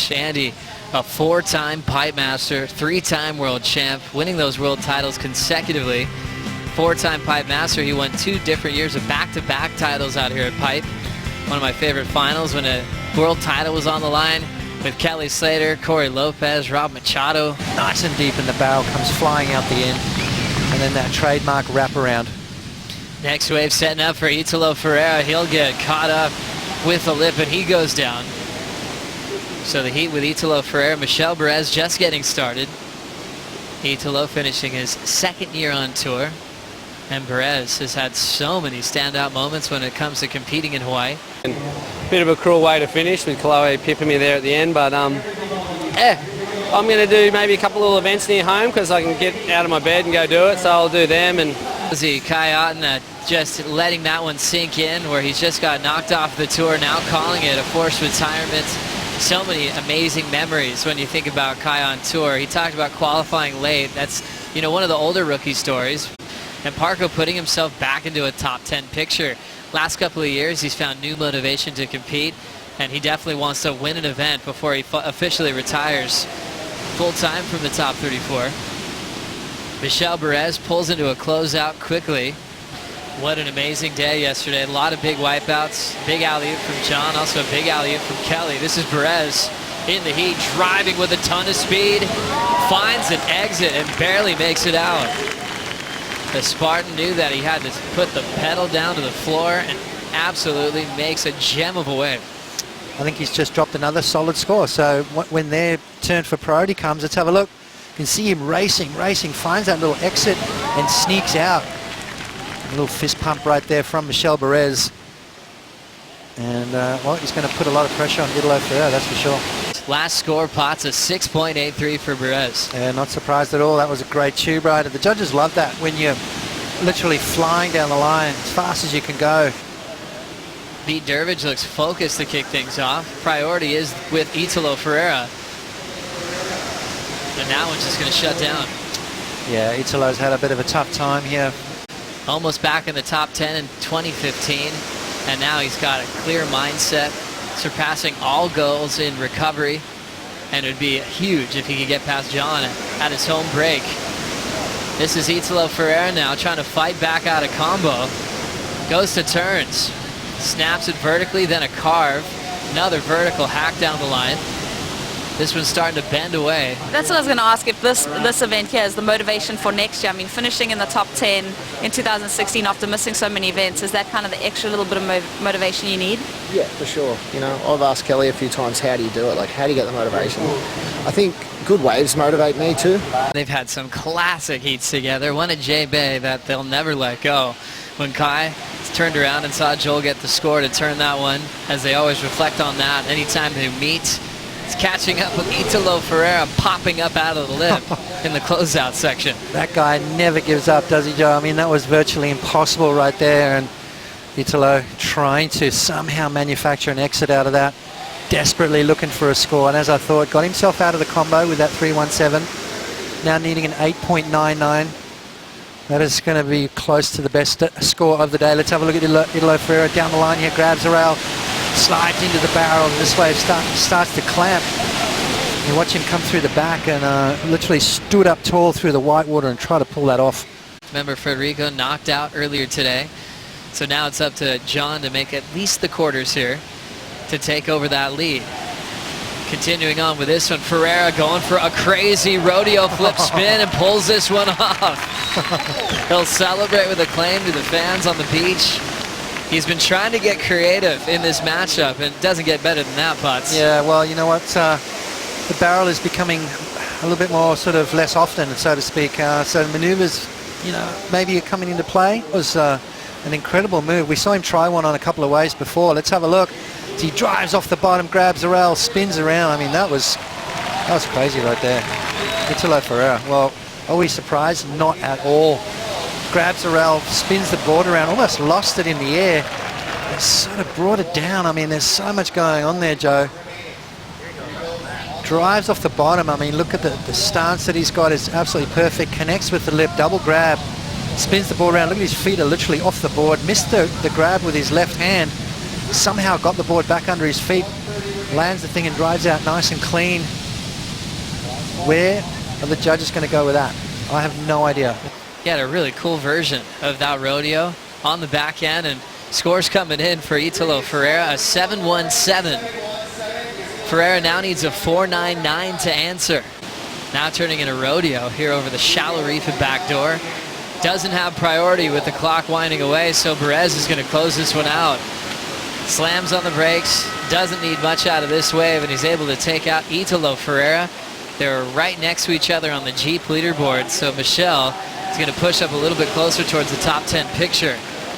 finish. Andy, a 4-time pipe master, 3-time world champ, winning those world titles consecutively. 4-time pipe master. He won 2 different years of back-to-back titles out here at pipe. One of my favorite finals when a world title was on the line with Kelly Slater, Corey Lopez, Rob Machado. Nice and deep in the barrel, comes flying out the end. And then that trademark wraparound. Next wave setting up for Italo Ferreira. He'll get caught up with the lip and he goes down. So the heat with Italo Ferreira. Michel Bourez just getting started. Italo finishing his 2nd year on tour. And Bourez has had so many standout moments when it comes to competing in Hawaii. Bit of a cruel way to finish with Chloe pipping me there at the end, but yeah, I'm going to do maybe a couple little events near home because I can get out of my bed and go do it, so I'll do them. And Kai Otten just letting that one sink in, where he's just got knocked off the tour, now calling it a forced retirement. So many amazing memories when you think about Kai on tour. He talked about qualifying late. That's, you know, one of the older rookie stories. And Parko putting himself back into a top 10 picture. Last couple of years, he's found new motivation to compete, and he definitely wants to win an event before he officially retires full-time from the top 34. Michel Bourez pulls into a closeout quickly. What an amazing day yesterday. A lot of big wipeouts. Big alley-oop from John, also a big alley-oop from Kelly. This is Bourez in the heat, driving with a ton of speed. Finds an exit and barely makes it out. The Spartan knew that he had to put the pedal down to the floor and absolutely makes a gem of a wave. I think he's just dropped another solid score. So when their turn for priority comes, let's have a look. You can see him racing, finds that little exit and sneaks out. A little fist pump right there from Michel Bourez. And, well, he's going to put a lot of pressure on Italo Ferreira, that's for sure. Last score, Potts, a 6.83 for Bourez. Yeah, not surprised at all. That was a great tube rider. The judges love that when you're literally flying down the line as fast as you can go. Pete Dervidge looks focused to kick things off. Priority is with Italo Ferreira. And that one's just going to shut down. Yeah, Italo's had a bit of a tough time here. Almost back in the top 10 in 2015. And now he's got a clear mindset, surpassing all goals in recovery. And it would be huge if he could get past John at his home break. This is Italo Ferreira now trying to fight back out of combo. Goes to turns. Snaps it vertically, then a carve. Another vertical hack down the line. This one's starting to bend away. That's what I was going to ask, if this event here is the motivation for next year. I mean, finishing in the top 10 in 2016 after missing so many events, is that kind of the extra little bit of motivation you need? Yeah, for sure. You know, I've asked Kelly a few times, how do you do it? Like, how do you get the motivation? I think good waves motivate me too. They've had some classic heats together. One at J-Bay that they'll never let go. When Kai turned around and saw Joel get the score to turn that one, as they always reflect on that anytime they meet. It's catching up with Italo Ferreira popping up out of the lip in the closeout section. That guy never gives up, does he, Joe? I mean, that was virtually impossible right there. And Italo trying to somehow manufacture an exit out of that. Desperately looking for a score. And as I thought, got himself out of the combo with that 3.17. Now needing an 8.99. That is going to be close to the best score of the day. Let's have a look at Italo Ferreira down the line here. Grabs the rail. Slides into the barrel, and this wave starts to clamp. You watch him come through the back and literally stood up tall through the white water and try to pull that off. Remember, Federico knocked out earlier today, so now it's up to John to make at least the quarters here to take over that lead. Continuing on with this one, Ferreira going for a crazy rodeo flip spin and pulls this one off. He'll celebrate with acclaim to the fans on the beach. He's been trying to get creative in this matchup, and it doesn't get better than that, Potts. Yeah, well, you know what? The barrel is becoming a little bit more sort of less often, so to speak. So maneuvers, you know, maybe coming into play. It was an incredible move. We saw him try one on a couple of waves before. Let's have a look. He drives off the bottom, grabs the rail, spins around. I mean, that was crazy right there. Italo Ferreira. Well, are we surprised? Not at all. Grabs the rail, spins the board around, almost lost it in the air. And sort of brought it down. I mean, there's so much going on there, Joe. Drives off the bottom. I mean, look at the stance that he's got is absolutely perfect. Connects with the lip, double grab. Spins the board around. Look at his feet are literally off the board. Missed the grab with his left hand. Somehow got the board back under his feet. lands the thing and drives out nice and clean. Where are the judges going to go with that? I have no idea. He had a really cool version of that rodeo on the back end, and scores coming in for Italo Ferreira, a 7-1-7. Ferreira now needs a 4.99 to answer. Now turning in a rodeo here over the shallow reef and backdoor. Doesn't have priority with the clock winding away, so Bourez is going to close this one out. Slams on the brakes, doesn't need much out of this wave, and he's able to take out Italo Ferreira. They're right next to each other on the Jeep leaderboard, so Michel is going to push up a little bit closer towards the top 10 picture.